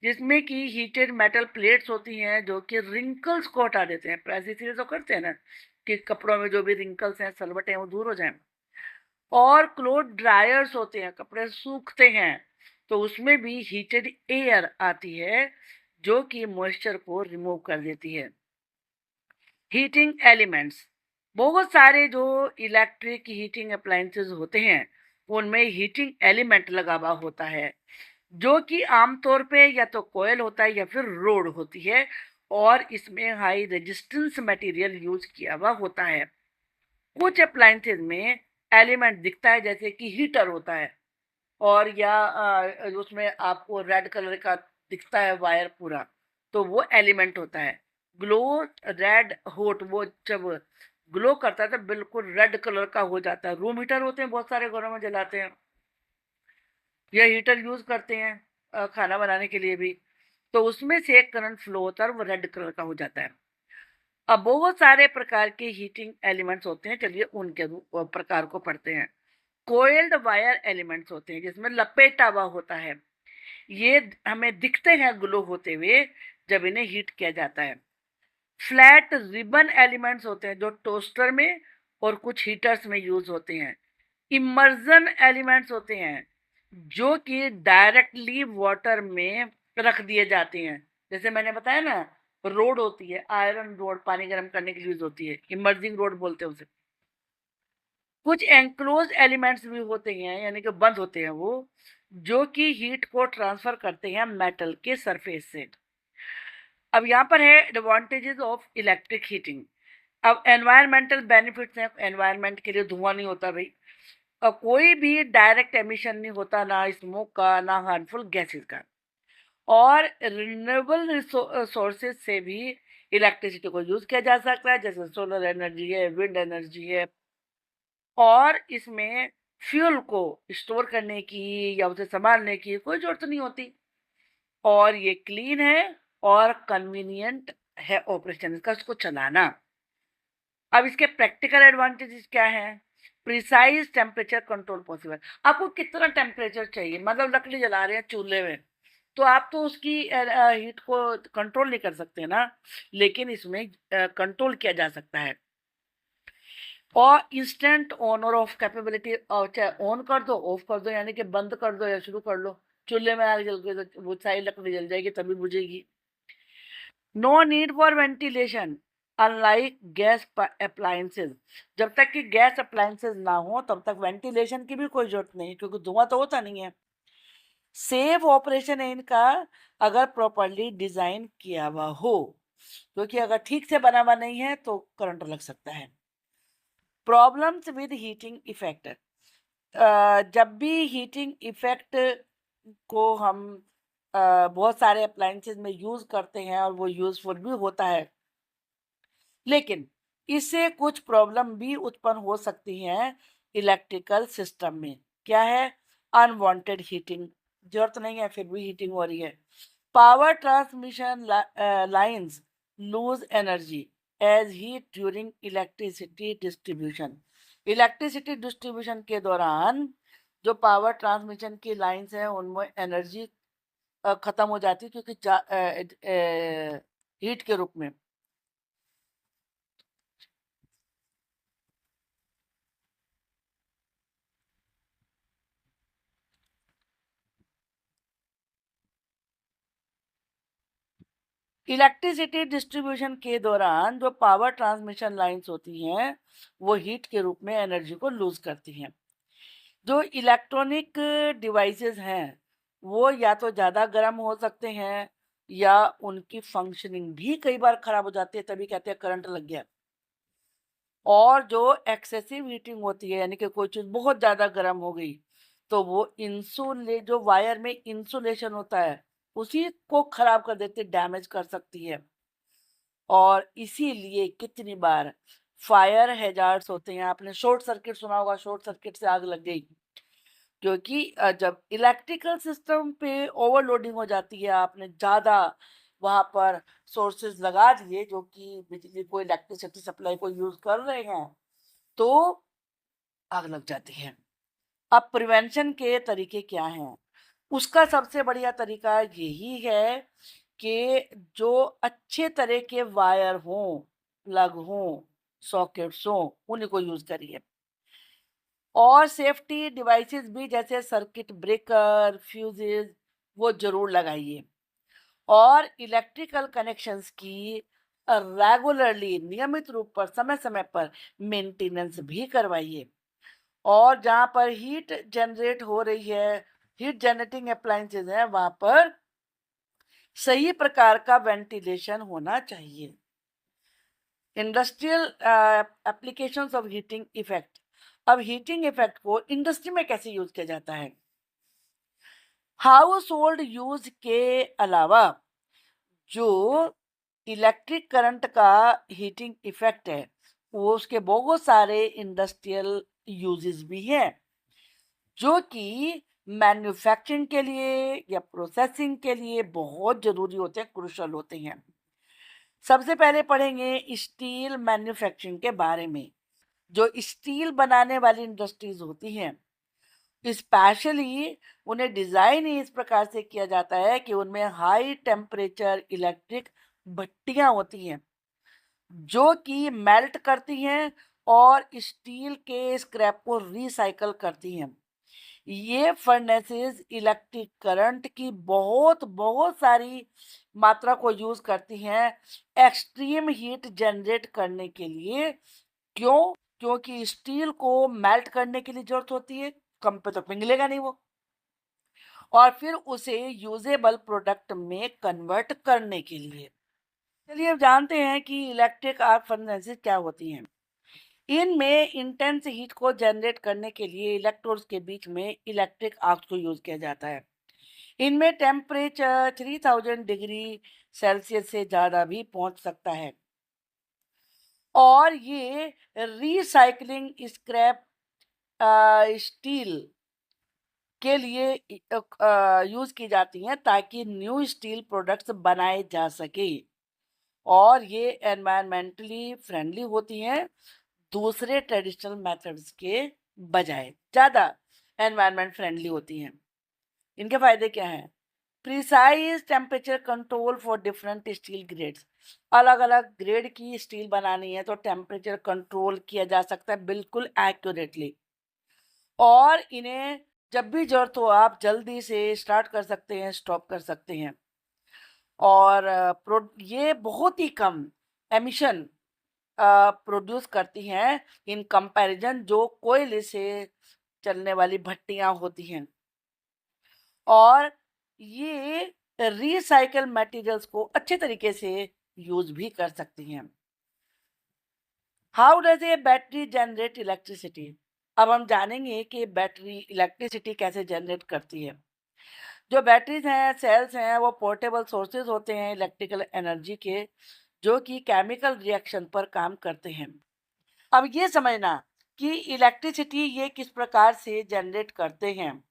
जिसमें कि हीटेड मेटल प्लेट्स होती हैं जो कि रिंकल्स को हटा देते हैं। प्रेस इसलिए तो करते हैं ना कि कपड़ों में जो भी रिंकल्स हैं, सलवटें हैं, वो दूर हो जाएं। और क्लोथ ड्रायर्स होते हैं, कपड़े सूखते हैं, तो उसमें भी हीटेड एयर आती है जो कि मॉइस्चर को रिमूव कर देती है। हीटिंग एलिमेंट्स, बहुत सारे जो इलेक्ट्रिक हीटिंग अप्लायंसेस होते हैं उनमें हीटिंग एलिमेंट लगा हुआ होता है, जो कि आमतौर पे या तो कोयल होता है या फिर रोड होती है, और इसमें हाई रेजिस्टेंस मटेरियल यूज किया हुआ होता है। कुछ अप्लायंसेस में एलिमेंट दिखता है जैसे कि हीटर होता है, और या उसमें आपको रेड कलर का दिखता है वायर पूरा, तो वो एलिमेंट होता है। ग्लो रेड होट, वो जब ग्लो करता है तो बिल्कुल रेड कलर का हो जाता है। रूम हीटर होते हैं, बहुत सारे घरों में जलाते हैं, या हीटर यूज करते हैं खाना बनाने के लिए भी, तो उसमें से एक करंट फ्लो होता है और वो रेड कलर का हो जाता है। अब बहुत सारे प्रकार के हीटिंग एलिमेंट्स होते हैं, चलिए उनके प्रकार को पढ़ते हैं। कोइल्ड वायर एलिमेंट्स होते हैं जिसमें लपेटा हुआ होता है, ये हमें दिखते हैं ग्लो होते हुए जब इन्हें हीट किया जाता है। फ्लैट रिबन एलिमेंट्स होते हैं जो टोस्टर में और कुछ हीटर्स में यूज होते हैं, इमर्जन एलिमेंट्स होते हैं जो कि डायरेक्टली वाटर में रख दिए जाते हैं। जैसे मैंने बताया ना, रोड होती है, आयरन रोड पानी गर्म करने के लिए यूज होती है, इमर्जिंग रोड बोलते हैं उसे। कुछ एंक्लोज एलिमेंट्स भी होते हैं, यानी कि बंद होते हैं वो, जो कि हीट को ट्रांसफर करते हैं मेटल के सरफेस से। अब यहाँ पर है एडवांटेजेस ऑफ इलेक्ट्रिक हीटिंग। अब एनवायरमेंटल बेनिफिट्स हैं, एनवायरमेंट के लिए धुआं नहीं होता भाई, और कोई भी डायरेक्ट एमिशन नहीं होता, ना स्मोक का ना हार्मफुल गैसेस का, और रिन्यूएबल सोर्सेज से भी इलेक्ट्रिसिटी को यूज किया जा सकता है, जैसे सोलर एनर्जी है, विंड एनर्जी है। और इसमें फ्यूल को स्टोर करने की या उसे संभालने की कोई जरूरत नहीं होती, और ये क्लीन है और कन्वीनियंट है ऑपरेशन इसका, उसको चलाना। अब इसके प्रैक्टिकल एडवांटेजेस क्या हैं? Precise temperature control possible. आपको कितना टेम्परेचर चाहिए, मतलब लकड़ी जला रहे हैं चूल्हे में, तो आप तो उसकी हीट को कंट्रोल नहीं कर सकते ना, लेकिन इसमें कंट्रोल किया जा सकता है। और इंस्टेंट ऑन और ऑफ कैपेबिलिटी, चाहे ऑन कर दो ऑफ कर दो, यानी कि बंद कर दो या शुरू कर लो। चूल्हे में आग जल गई तो वो सारी लकड़ी जल जाएगी, तभी बुझेगी। No need for ventilation unlike gas appliances. जब तक कि गैस अप्लायंसेस ना हो तब तक वेंटिलेशन की भी कोई जरूरत नहीं, क्योंकि धुआं तो होता नहीं है। सेफ ऑपरेशन है इनका अगर प्रॉपरली डिजाइन किया हुआ हो, क्योंकि अगर ठीक से बना हुआ नहीं है तो करंट लग सकता है। Problems with heating effect. जब भी हीटिंग इफेक्ट को हम बहुत सारे अप्लायंसेस में यूज करते हैं और वो यूजफुल भी होता है, लेकिन इससे कुछ प्रॉब्लम भी उत्पन्न हो सकती हैं इलेक्ट्रिकल सिस्टम में। क्या है? अनवांटेड हीटिंग, जरूरत नहीं है फिर भी हीटिंग हो रही है। Power transmission lines lose energy as heat during electricity distribution. Electricity distribution के दौरान जो पावर ट्रांसमिशन की लाइंस हैं उनमें एनर्जी खत्म हो जाती है, क्योंकि हीट के रूप में। इलेक्ट्रिसिटी डिस्ट्रीब्यूशन के दौरान जो पावर ट्रांसमिशन लाइंस होती हैं वो हीट के रूप में एनर्जी को लूज करती हैं। जो इलेक्ट्रॉनिक डिवाइसेस हैं वो या तो ज़्यादा गर्म हो सकते हैं या उनकी फंक्शनिंग भी कई बार खराब हो जाती है, तभी कहते हैं करंट लग गया। और जो एक्सेसिव हीटिंग होती है, यानी कि कोई चीज़ बहुत ज़्यादा गर्म हो गई, तो वो जो वायर में इंसुलेशन होता है उसी को खराब कर देती है, डैमेज कर सकती है। और इसीलिए कितनी बार फायर हैजार्ड्स होते हैं, आपने शॉर्ट सर्किट सुना होगा, शॉर्ट सर्किट से आग लग गई, क्योंकि जब इलेक्ट्रिकल सिस्टम पे ओवरलोडिंग हो जाती है, आपने ज़्यादा वहाँ पर सोर्सेज लगा दिए जो कि बिजली को, इलेक्ट्रिसिटी सप्लाई को यूज कर रहे हैं, तो आग लग जाती है। अब प्रिवेंशन के तरीके क्या हैं? उसका सबसे बढ़िया तरीका यही है कि जो अच्छे तरह के वायर हों, प्लग हों, सॉकेट्स हों, उन्हीं को यूज करिए। और सेफ्टी डिवाइसेस भी, जैसे सर्किट ब्रेकर, फ्यूजेस, वो जरूर लगाइए। और इलेक्ट्रिकल कनेक्शंस की रेगुलरली, नियमित रूप पर, समय समय पर मेंटेनेंस भी करवाइए। और जहाँ पर हीट जनरेट हो रही है, हीट जनरेटिंग अप्लायंसेज है, वहां पर सही प्रकार का वेंटिलेशन होना चाहिए। Industrial applications of heating effect. अब हीटिंग इफेक्ट को इंडस्ट्री में कैसे यूज किया जाता है? हाउस होल्ड यूज के अलावा जो इलेक्ट्रिक करंट का हीटिंग इफेक्ट है, वो उसके बहुत सारे इंडस्ट्रियल यूजेस भी हैं, जो कि मैन्युफैक्चरिंग के लिए या प्रोसेसिंग के लिए बहुत जरूरी होते हैं, क्रूशल होते हैं। सबसे पहले पढ़ेंगे स्टील मैन्युफैक्चरिंग के बारे में। जो स्टील बनाने वाली इंडस्ट्रीज होती हैं, स्पेशली उन्हें डिजाइन ही इस प्रकार से किया जाता है कि उनमें हाई टेम्परेचर इलेक्ट्रिक भट्टियां होती हैं, जो कि मेल्ट करती हैं और स्टील के स्क्रैप को रिसाइकल करती हैं। ये फर्नेसेस इलेक्ट्रिक करंट की बहुत बहुत सारी मात्रा को यूज करती हैं एक्सट्रीम हीट जनरेट करने के लिए। क्यों? क्योंकि स्टील को मेल्ट करने के लिए जरूरत होती है, कम पे तो पिघलेगा नहीं वो, और फिर उसे यूजेबल प्रोडक्ट में कन्वर्ट करने के लिए। चलिए अब जानते हैं कि इलेक्ट्रिक आर्क फर्नेसेस क्या होती हैं। इनमें इंटेंस हीट को जनरेट करने के लिए इलेक्ट्रोड्स के बीच में इलेक्ट्रिक आर्क को यूज किया जाता है। इनमें टेम्परेचर 3000 डिग्री सेल्सियस से ज़्यादा भी पहुंच सकता है, और ये रिसाइकलिंग स्क्रैप स्टील के लिए यूज की जाती हैं ताकि न्यू स्टील प्रोडक्ट्स बनाए जा सके, और ये एनवायरमेंटली फ्रेंडली होती हैं दूसरे ट्रेडिशनल मेथड्स के बजाय, ज़्यादा एनवायरमेंट फ्रेंडली होती हैं। इनके फायदे क्या हैं? Precise temperature control for different steel grades. अलग अलग ग्रेड की स्टील बनानी है तो टेम्परेचर कंट्रोल किया जा सकता है बिल्कुल एक्यूरेटली, और इन्हें जब भी जरूरत हो आप जल्दी से स्टार्ट कर सकते हैं, स्टॉप कर सकते हैं। और ये बहुत ही कम एमिशन प्रोड्यूस करती हैं इन कंपैरिजन जो कोयले से चलने वाली भट्टियां होती हैं, और ये रिसाइकल मटेरियल्स को अच्छे तरीके से यूज भी कर सकती हैं। How does a battery generate electricity? अब हम जानेंगे कि बैटरी इलेक्ट्रिसिटी कैसे जनरेट करती है। जो बैटरीज हैं, सेल्स हैं, वो पोर्टेबल सोर्सेज होते हैं इलेक्ट्रिकल एनर्जी के, जो कि केमिकल रिएक्शन पर काम करते हैं। अब ये समझना कि इलेक्ट्रिसिटी ये किस प्रकार से जनरेट करते हैं,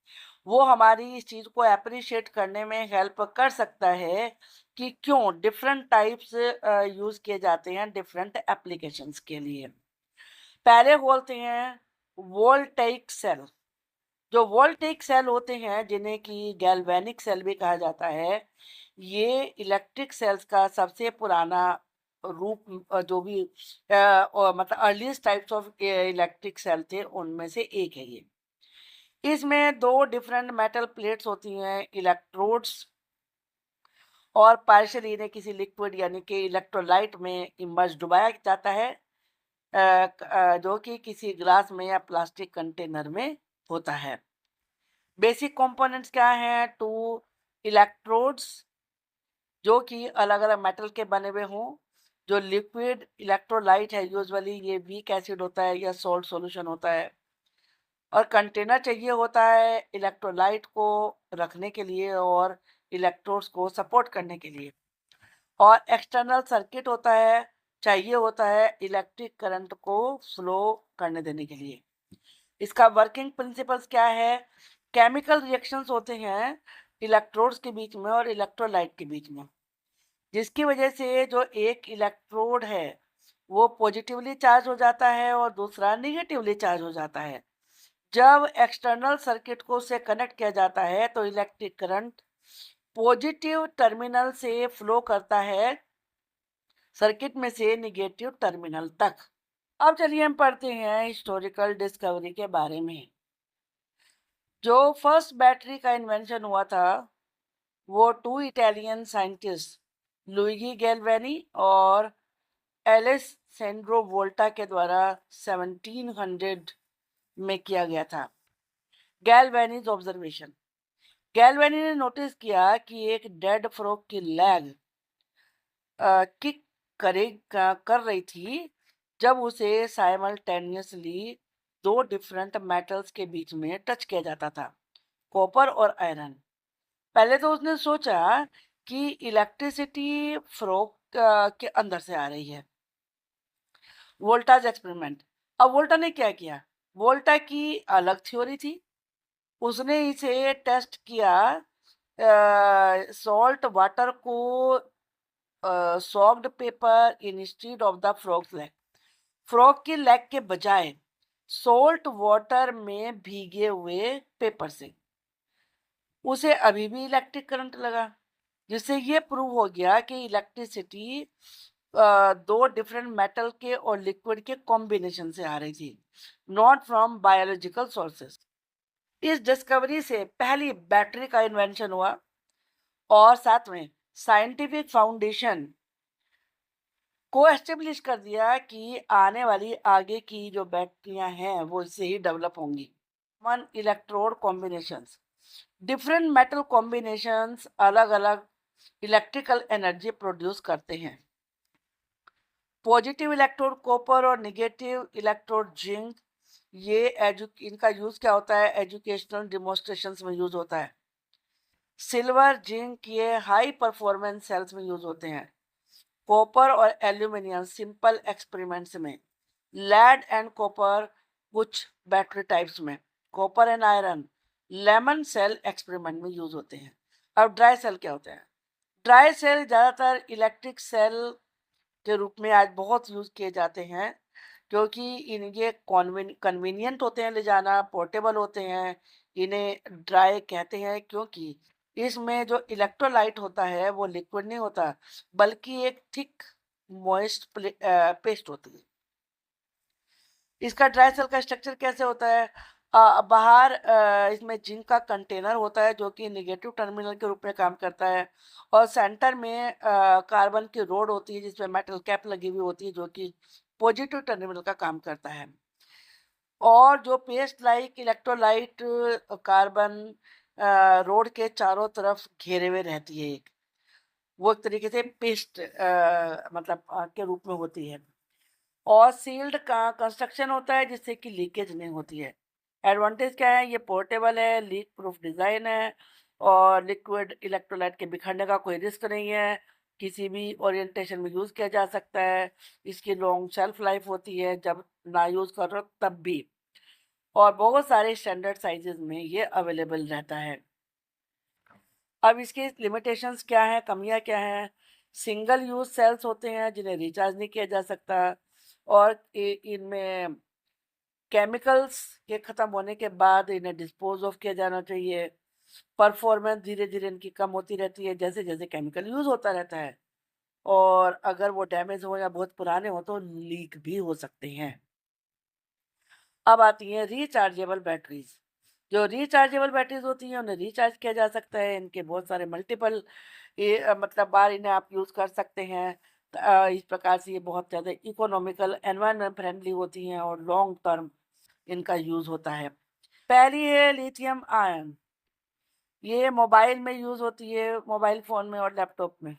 वो हमारी इस चीज़ को अप्रिशिएट करने में हेल्प कर सकता है कि क्यों डिफरेंट टाइप्स यूज़ किए जाते हैं डिफरेंट एप्लीकेशंस के लिए। पहले बोलते हैं वोल्टेइक सेल। जो वोल्टेइक सेल होते हैं, जिन्हें कि गैल्वेनिक सेल भी कहा जाता है, ये इलेक्ट्रिक सेल्स का सबसे पुराना रूप जो भी और मतलब earliest types of electric cell थे उनमें से एक है ये। इसमें दो डिफरेंट मेटल प्लेट्स होती हैं, इलेक्ट्रोड्स, और पार्शियली इन्हें किसी लिक्विड यानी कि इलेक्ट्रोलाइट में इमर्ज डुबाया जाता है, जो कि किसी ग्लास में या प्लास्टिक कंटेनर में होता है। बेसिक कंपोनेंट्स क्या हैं? टू इलेक्ट्रोड्स जो कि अलग अलग मेटल के बने हुए हों, जो लिक्विड इलेक्ट्रोलाइट है, यूजुअली ये वीक एसिड होता है या सॉल्ट सॉल्यूशन होता है, और कंटेनर चाहिए होता है इलेक्ट्रोलाइट को रखने के लिए और इलेक्ट्रोड्स को सपोर्ट करने के लिए, और एक्सटर्नल सर्किट होता है, चाहिए होता है इलेक्ट्रिक करंट को फ्लो करने देने के लिए। इसका वर्किंग प्रिंसिपल्स क्या है? केमिकल रिएक्शंस होते हैं इलेक्ट्रोड्स के बीच में और इलेक्ट्रोलाइट के बीच में, जिसकी वजह से जो एक इलेक्ट्रोड है वो पॉजिटिवली चार्ज हो जाता है और दूसरा निगेटिवली चार्ज हो जाता है। जब एक्सटर्नल सर्किट को से कनेक्ट किया जाता है तो इलेक्ट्रिक करंट पॉजिटिव टर्मिनल से फ्लो करता है सर्किट में से निगेटिव टर्मिनल तक। अब चलिए हम पढ़ते हैं हिस्टोरिकल डिस्कवरी के बारे में। जो फर्स्ट बैटरी का इन्वेंशन हुआ था वो two Italian scientist Luigi Galvani और एलेसेंड्रो वोल्टा के द्वारा 1700 में किया गया था। Galvani's observation. गैल्वेनी ने नोटिस किया कि एक डेड फ्रॉग की लेग किक कर रही थी जब उसे साइमल्टेनियसली दो डिफरेंट मेटल्स के बीच में टच किया जाता था, कॉपर और आयरन। पहले तो उसने सोचा कि इलेक्ट्रिसिटी फ्रॉग के अंदर से आ रही है। वोल्टाज एक्सपेरिमेंट। अब वोल्टा ने क्या किया? वोल्टा की अलग थ्योरी थी, उसने इसे टेस्ट किया सॉल्ट वाटर को socked paper instead of the frog leg. Frog की लेग के बजाय सॉल्ट वाटर में भीगे हुए पेपर से उसे अभी भी इलेक्ट्रिक करंट लगा, जिससे ये प्रूव हो गया कि इलेक्ट्रिसिटी दो डिफरेंट मेटल के और लिक्विड के कॉम्बिनेशन से आ रही थी, नॉट फ्रॉम बायोलॉजिकल सोर्सेस। इस डिस्कवरी से पहली बैटरी का इन्वेंशन हुआ और साथ में साइंटिफिक फाउंडेशन को एस्टेब्लिश कर दिया कि आने वाली आगे की जो बैटरियां हैं वो इससे ही डेवलप होंगी। One electrode combinations, different metal combinations अलग अलग इलेक्ट्रिकल एनर्जी प्रोड्यूस करते हैं। पॉजिटिव इलेक्ट्रोड कॉपर और नेगेटिव इलेक्ट्रोड जिंक, ये इनका यूज क्या होता है, एजुकेशनल डिमोन्स्ट्रेशंस में यूज होता है। सिल्वर जिंक ये हाई परफॉर्मेंस सेल्स में यूज होते हैं। कॉपर और एल्यूमिनियम सिंपल एक्सपेरिमेंट्स में। लेड एंड कॉपर कुछ बैटरी टाइप्स में। Copper and iron lemon cell experiment में यूज होते हैं। अब ड्राई सेल क्या होते हैं? ड्राई सेल ज्यादातर इलेक्ट्रिक सेल के रूप में आज बहुत यूज किए जाते हैं, क्योंकि ये कन्वीनियंट होते हैं ले जाना, पोर्टेबल होते हैं। इन्हें ड्राई कहते हैं क्योंकि इसमें जो इलेक्ट्रोलाइट होता है वो लिक्विड नहीं होता, बल्कि एक थिक मॉइस्ट पेस्ट होती है। इसका ड्राई सेल का स्ट्रक्चर कैसे होता है? बाहर इसमें जिंक का कंटेनर होता है जो कि नेगेटिव टर्मिनल के रूप में काम करता है, और सेंटर में कार्बन की रोड होती है जिसमें मेटल कैप लगी हुई होती है जो कि पॉजिटिव टर्मिनल का काम करता है। और जो paste like electrolyte carbon road के चारों तरफ घेरे हुए रहती है, एक वो एक तरीके से पेस्ट मतलब के रूप में होती है। और सील्ड का कंस्ट्रक्शन होता है जिससे कि लीकेज नहीं होती है। एडवांटेज क्या है? ये पोर्टेबल है, लीक प्रूफ डिज़ाइन है, और लिक्विड इलेक्ट्रोलाइट के बिखरने का कोई रिस्क नहीं है। किसी भी ओरिएंटेशन में यूज़ किया जा सकता है। इसकी लॉन्ग शेल्फ लाइफ होती है जब ना यूज़ करो तब भी, और बहुत सारे स्टैंडर्ड साइजेस में ये अवेलेबल रहता है। अब इसके लिमिटेशंस क्या हैं, कमियां क्या हैं? सिंगल यूज सेल्स होते हैं जिन्हें रिचार्ज नहीं किया जा सकता, और इनमें केमिकल्स के ख़त्म होने के बाद इन्हें डिस्पोज ऑफ किया जाना चाहिए। परफॉर्मेंस धीरे धीरे इनकी कम होती रहती है जैसे जैसे केमिकल यूज होता रहता है, और अगर वो डैमेज हो या बहुत पुराने हो तो लीक भी हो सकते हैं। अब आती हैं रिचार्जेबल बैटरीज। जो रिचार्जेबल बैटरीज होती हैं उन्हें रिचार्ज किया जा सकता है। इनके बहुत सारे मल्टीपल मतलब बार इन्हें आप यूज़ कर सकते हैं। इस प्रकार से ये बहुत ज़्यादा इकोनॉमिकल, एनवायरनमेंट फ्रेंडली होती हैं और लॉन्ग टर्म इनका यूज़ होता है। पहली है लिथियम आयन। ये मोबाइल में यूज़ होती है, मोबाइल फ़ोन में और लैपटॉप में।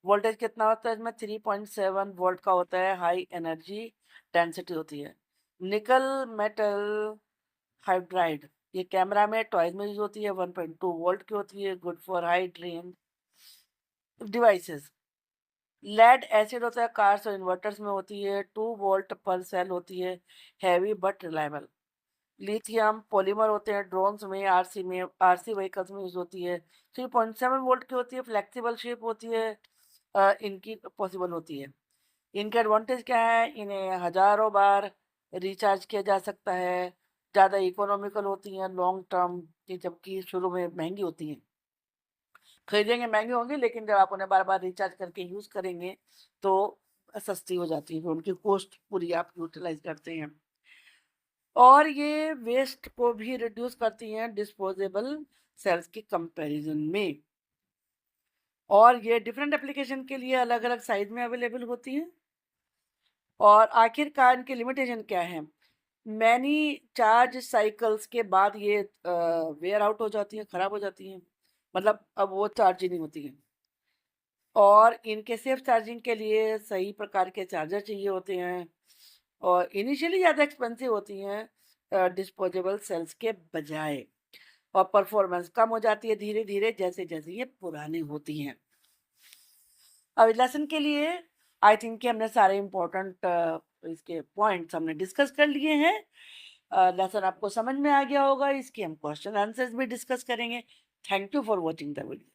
वोल्टेज कितना होता है इसमें? 3.7 वोल्ट का होता है। हाई एनर्जी डेंसिटी होती है। निकल मेटल हाइड्राइड, ये कैमरा में टॉयज में यूज होती है। 1.2 वोल्ट की होती है, good for high range devices. Lead acid होता है, कार्स और इन्वर्टर्स में होती है। 2 वोल्ट पर सेल होती है, heavy but reliable. Lithium polymer होते हैं, ड्रोन्स में, आरसी व्हीकल्स में यूज होती है। 3.7 वोल्ट की होती है, फ्लेक्सिबल शेप होती है, इनकी पॉसिबल होती है। इनके एडवांटेज क्या है? इन्हें हजारों बार रिचार्ज किया जा सकता है, ज़्यादा इकोनॉमिकल होती हैं लॉन्ग टर्म की, जबकि शुरू में महंगी होती हैं। खरीदेंगे महंगी होंगी, लेकिन जब आप उन्हें बार बार रिचार्ज करके यूज़ करेंगे तो सस्ती हो जाती है, फिर उनकी कॉस्ट पूरी आप यूटिलाइज करते हैं। और ये वेस्ट को भी रिड्यूस करती हैं डिस्पोजेबल सेल्स के कंपैरिजन में। और ये डिफरेंट एप्लीकेशन के लिए अलग अलग साइज में अवेलेबल होती हैं। और आखिरकार इनकी लिमिटेशन क्या है? मैनी चार्ज साइकिल्स के बाद ये वेयर आउट हो जाती हैं, खराब हो जाती हैं, मतलब अब वो चार्ज ही नहीं होती हैं। और इनके सेफ चार्जिंग के लिए सही प्रकार के चार्जर चाहिए होते हैं, और इनिशियली ज़्यादा एक्सपेंसिव होती हैं डिस्पोजेबल सेल्स के बजाय, और परफॉर्मेंस कम हो जाती है धीरे धीरे जैसे जैसे ये पुरानी होती हैं। अब लेसन के लिए आई थिंक कि हमने सारे इम्पोर्टेंट इसके पॉइंट्स हमने डिस्कस कर लिए हैं। लेसन आपको समझ में आ गया होगा, इसके हम क्वेश्चन आंसर्स भी डिस्कस करेंगे। Thank you for watching the video.